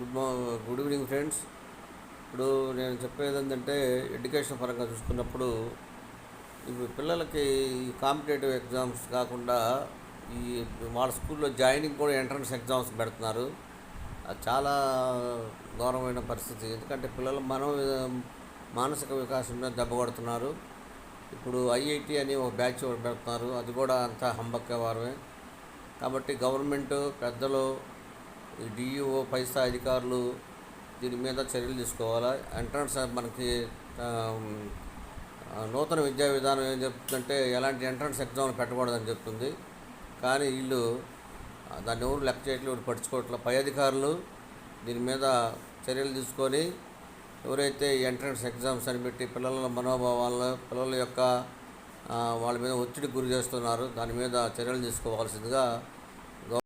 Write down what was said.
Good evening friends. ఇప్పుడు నేను చెప్పేది ఏంటంటే ఎడ్యుకేషన్ పరంగా చూసుకున్నప్పుడు ఇప్పుడు పిల్లలకి ఈ కాంపిటేటివ్ ఎగ్జామ్స్ కాకుండా ఈ వాళ్ళ స్కూల్లో జాయినింగ్ కూడా ఎంట్రన్స్ ఎగ్జామ్స్ పెడుతున్నారు. అది చాలా ఘోరమైన పరిస్థితి. ఎందుకంటే పిల్లల మానసిక వికాసం మీద దెబ్బ కొడుతున్నారు. ఇప్పుడు ఐఐటి అని ఒక బ్యాచ్ ఒకటి పెడుతున్నారు. అది కూడా అంతా హంబక్కే వారమే. కాబట్టి గవర్నమెంట్ పెద్దలు, ఈ డిఈఓ పై స్థాయి అధికారులు దీని మీద చర్యలు తీసుకోవాలా. ఎంట్రన్స్ మనకి ఆ, నూతన విద్యా విధానం ఏం చెప్తుందంటే ఎలాంటి ఎంట్రన్స్ ఎగ్జామ్లు పెట్టకూడదని చెప్తుంది. కానీ వీళ్ళు దాన్ని ఎవరు లెక్క చేయట్లేదు, ఎవరు పట్టించుకోవట్లేదు. పై అధికారులు దీని మీద చర్యలు తీసుకొని ఎవరైతే ఎంట్రన్స్ ఎగ్జామ్స్ అని పెట్టి పిల్లల మనోభావాలను, పిల్లల యొక్క వాళ్ళ మీద ఒత్తిడికి గురి చేస్తున్నారు, దాని మీద చర్యలు తీసుకోవాల్సిందిగా